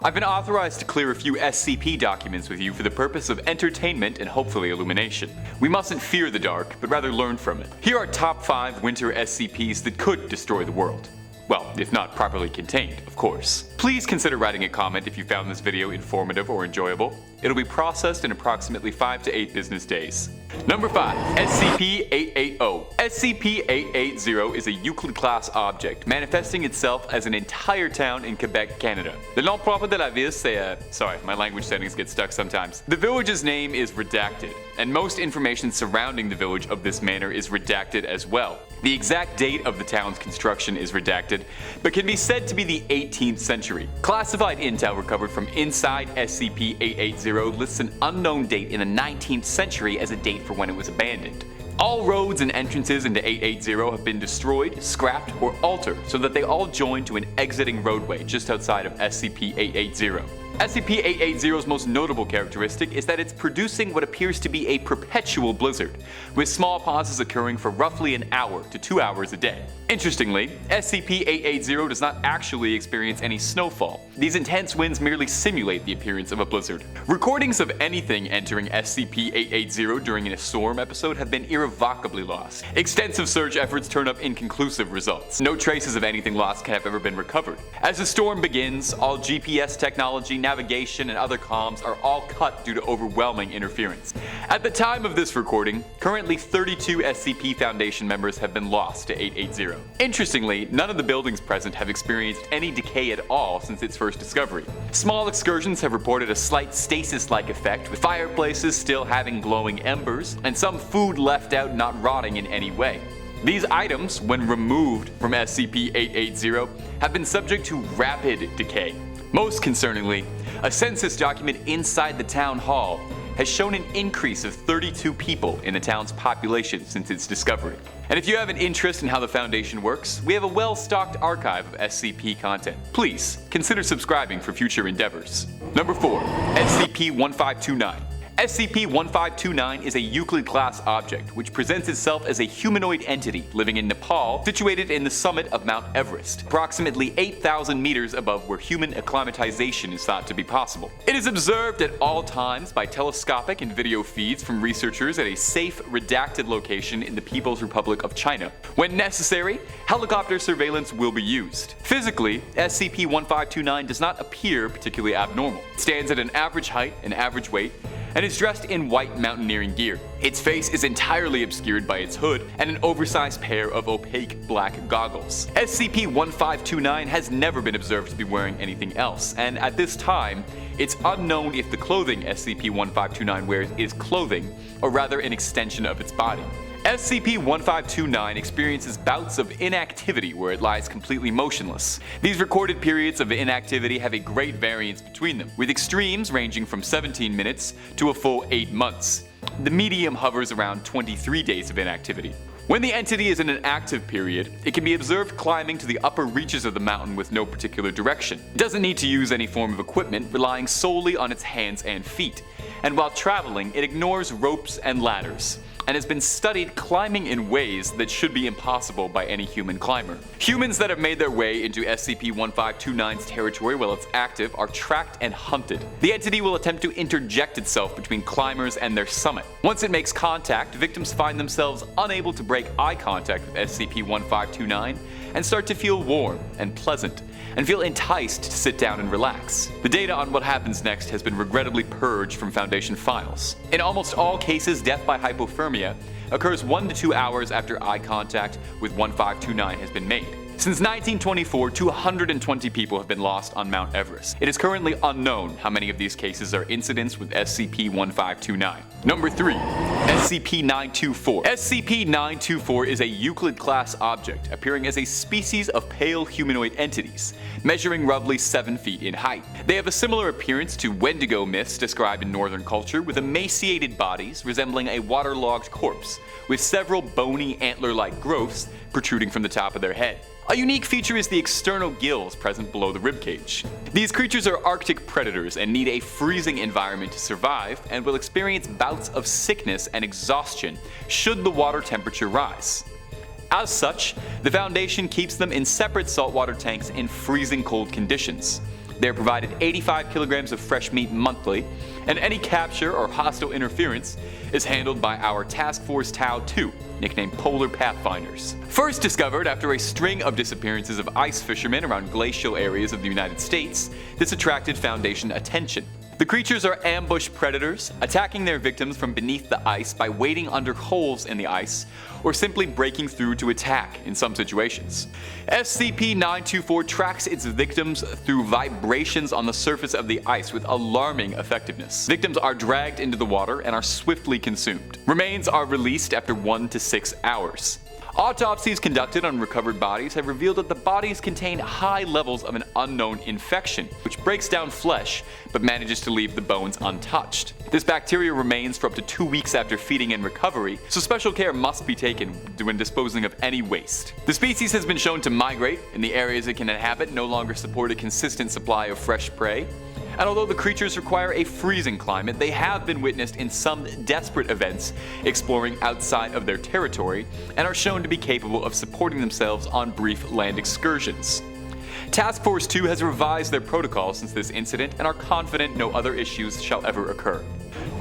I've been authorized to clear a few SCP documents with you for the purpose of entertainment and hopefully illumination. We mustn't fear the dark, but rather learn from it. Here are top 5 winter SCPs that could destroy the world. Well, if not properly contained, of course. Please consider writing a comment if you found this video informative or enjoyable. It'll be processed in approximately 5 to 8 business days. Number 5. SCP-880. SCP-880 is a Euclid-class object, manifesting itself as an entire town in Quebec, Canada. Le nom propre de la ville, c'est sorry, my language settings get stuck sometimes. The village's name is redacted, and most information surrounding the village of this manor is redacted as well. The exact date of the town's construction is redacted, but can be said to be the 18th century. Classified intel recovered from inside SCP-880 lists an unknown date in the 19th century as a date for when it was abandoned. All roads and entrances into 880 have been destroyed, scrapped, or altered so that they all join to an exiting roadway just outside of SCP-880. SCP-880's most notable characteristic is that it's producing what appears to be a perpetual blizzard, with small pauses occurring for roughly an hour to 2 hours a day. Interestingly, SCP-880 does not actually experience any snowfall. These intense winds merely simulate the appearance of a blizzard. Recordings of anything entering SCP-880 during a storm episode have been irrevocably lost. Extensive search efforts turn up inconclusive results. No traces of anything lost can have ever been recovered. As the storm begins, all GPS technology, navigation, and other comms are all cut due to overwhelming interference. At the time of this recording, currently 32 SCP Foundation members have been lost to 880. Interestingly, none of the buildings present have experienced any decay at all since its first discovery. Small excursions have reported a slight stasis-like effect, with fireplaces still having glowing embers, and some food left out not rotting in any way. These items, when removed from SCP-880, have been subject to rapid decay. Most concerningly, a census document inside the town hall has shown an increase of 32 people in the town's population since its discovery. And if you have an interest in how the Foundation works, we have a well-stocked archive of SCP content. Please consider subscribing for future endeavors. Number 4. SCP-1529. SCP-1529 is a Euclid-class object which presents itself as a humanoid entity living in Nepal, situated in the summit of Mount Everest, approximately 8,000 meters above where human acclimatization is thought to be possible. It is observed at all times by telescopic and video feeds from researchers at a safe, redacted location in the People's Republic of China. When necessary, helicopter surveillance will be used. Physically, SCP-1529 does not appear particularly abnormal. It stands at an average height and average weight, and is dressed in white mountaineering gear. Its face is entirely obscured by its hood and an oversized pair of opaque black goggles. SCP-1529 has never been observed to be wearing anything else, and at this time, it's unknown if the clothing SCP-1529 wears is clothing, or rather an extension of its body. SCP-1529 experiences bouts of inactivity where it lies completely motionless. These recorded periods of inactivity have a great variance between them, with extremes ranging from 17 minutes to a full 8 months. The medium hovers around 23 days of inactivity. When the entity is in an active period, it can be observed climbing to the upper reaches of the mountain with no particular direction. It doesn't need to use any form of equipment, relying solely on its hands and feet. And while traveling, it ignores ropes and ladders, and has been studied climbing in ways that should be impossible by any human climber. Humans that have made their way into SCP-1529's territory while it's active are tracked and hunted. The entity will attempt to interject itself between climbers and their summit. Once it makes contact, victims find themselves unable to break eye contact with SCP-1529 and start to feel warm and pleasant, and feel enticed to sit down and relax. The data on what happens next has been regrettably purged from Foundation files. In almost all cases, death by hypothermia occurs 1 to 2 hours after eye contact with 1529 has been made. Since 1924, 220 people have been lost on Mount Everest. It is currently unknown how many of these cases are incidents with SCP-1529. Number 3. SCP-924. SCP-924 is a Euclid-class object, appearing as a species of pale humanoid entities, measuring roughly 7 feet in height. They have a similar appearance to Wendigo myths described in northern culture, with emaciated bodies resembling a waterlogged corpse, with several bony antler-like growths protruding from the top of their head. A unique feature is the external gills present below the ribcage. These creatures are Arctic predators and need a freezing environment to survive, and will experience bouts of sickness and exhaustion should the water temperature rise. As such, the Foundation keeps them in separate saltwater tanks in freezing cold conditions. They are provided 85 kilograms of fresh meat monthly, and any capture or hostile interference is handled by our Task Force Tau 2, nicknamed Polar Pathfinders. First discovered after a string of disappearances of ice fishermen around glacial areas of the United States, this attracted Foundation attention. The creatures are ambush predators, attacking their victims from beneath the ice by wading under holes in the ice, or simply breaking through to attack in some situations. SCP-924 tracks its victims through vibrations on the surface of the ice with alarming effectiveness. Victims are dragged into the water and are swiftly consumed. Remains are released after 1 to 6 hours. Autopsies conducted on recovered bodies have revealed that the bodies contain high levels of an unknown infection, which breaks down flesh but manages to leave the bones untouched. This bacteria remains for up to 2 weeks after feeding and recovery, so special care must be taken when disposing of any waste. The species has been shown to migrate, and the areas it can inhabit no longer support a consistent supply of fresh prey. And although the creatures require a freezing climate, they have been witnessed in some desperate events exploring outside of their territory, and are shown to be capable of supporting themselves on brief land excursions. Task Force 2 has revised their protocol since this incident and are confident no other issues shall ever occur.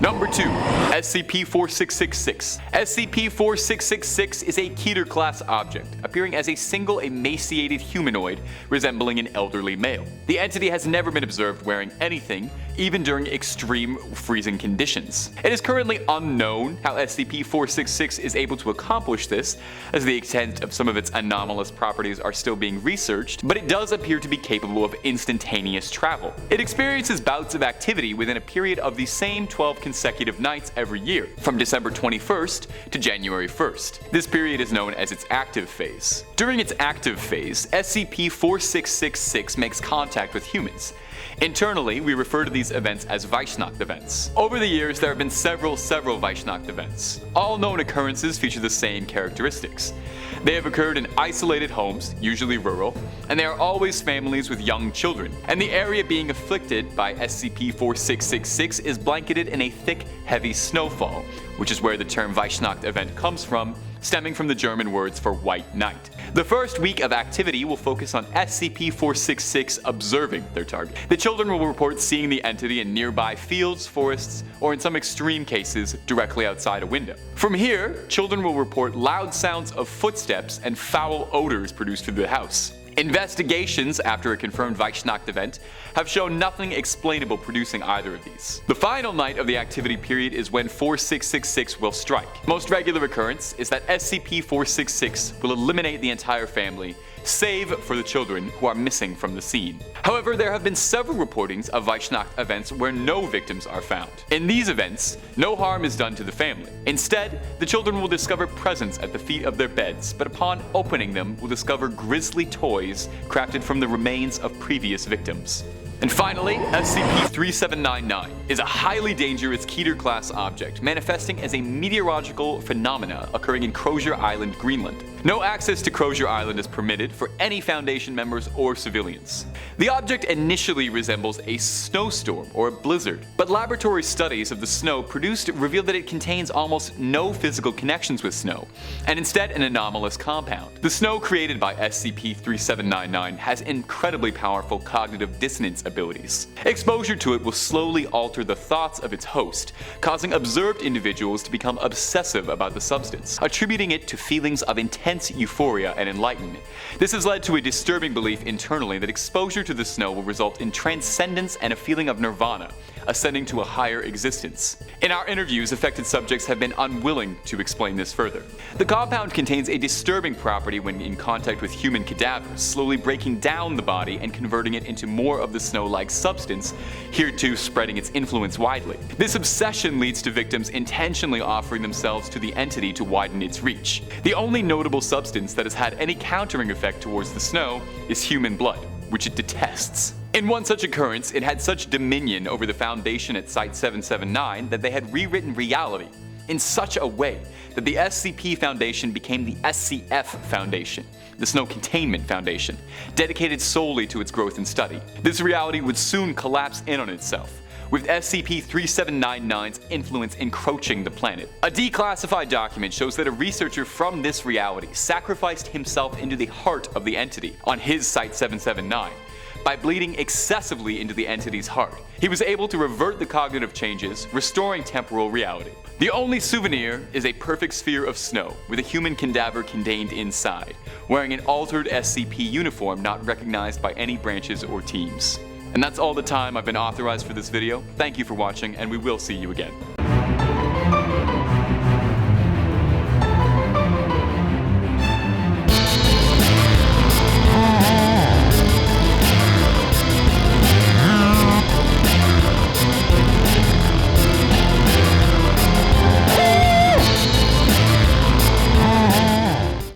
Number 2. SCP-4666. SCP-4666 is a Keter-class object, appearing as a single emaciated humanoid resembling an elderly male. The entity has never been observed wearing anything, even during extreme freezing conditions. It is currently unknown how SCP-466 is able to accomplish this, as the extent of some of its anomalous properties are still being researched, but it does appear to be capable of instantaneous travel. It experiences bouts of activity within a period of the same 12 consecutive nights every year, from December 21st to January 1st. This period is known as its active phase. During its active phase, SCP-4666 makes contact with humans. Internally, we refer to these events as Weissnacht events. Over the years, there have been several Weissnacht events. All known occurrences feature the same characteristics. They have occurred in isolated homes, usually rural, and they are always families with young children. And the area being afflicted by SCP-4666 is blanketed in a thick, heavy snowfall, which is where the term Weissnacht event comes from, stemming from the German words for white night. The first week of activity will focus on SCP-466 observing their target. The children will report seeing the entity in nearby fields, forests, or in some extreme cases, directly outside a window. From here, children will report loud sounds of footsteps and foul odors produced through the house. Investigations after a confirmed Weissnacht event have shown nothing explainable producing either of these. The final night of the activity period is when 4666 will strike. Most regular occurrence is that SCP-466 will eliminate the entire family, save for the children who are missing from the scene. However, there have been several reportings of Weissnacht events where no victims are found. In these events, no harm is done to the family. Instead, the children will discover presents at the feet of their beds, but upon opening them will discover grisly toys crafted from the remains of previous victims. And finally, SCP-3799 is a highly dangerous Keter-class object manifesting as a meteorological phenomena occurring in Crozier Island, Greenland. No access to Crozier Island is permitted for any Foundation members or civilians. The object initially resembles a snowstorm or a blizzard, but laboratory studies of the snow produced reveal that it contains almost no physical connections with snow, and instead an anomalous compound. The snow created by SCP-3799 has incredibly powerful cognitive dissonance abilities. Exposure to it will slowly alter the thoughts of its host, causing observed individuals to become obsessive about the substance, attributing it to feelings of intense euphoria and enlightenment. This has led to a disturbing belief internally that exposure to the snow will result in transcendence and a feeling of nirvana, ascending to a higher existence. In our interviews, affected subjects have been unwilling to explain this further. The compound contains a disturbing property when in contact with human cadavers, slowly breaking down the body and converting it into more of the snow-like substance, here too spreading its influence widely. This obsession leads to victims intentionally offering themselves to the entity to widen its reach. The only notable substance that has had any countering effect towards the snow is human blood, which it detests. In one such occurrence, it had such dominion over the Foundation at Site-779 that they had rewritten reality in such a way that the SCP Foundation became the SCF Foundation, the Snow Containment Foundation, dedicated solely to its growth and study. This reality would soon collapse in on itself, with SCP-3799's influence encroaching the planet. A declassified document shows that a researcher from this reality sacrificed himself into the heart of the entity on his Site-779, by bleeding excessively into the entity's heart. He was able to revert the cognitive changes, restoring temporal reality. The only souvenir is a perfect sphere of snow with a human cadaver contained inside, wearing an altered SCP uniform not recognized by any branches or teams. And that's all the time I've been authorized for this video. Thank you for watching, and we will see you again.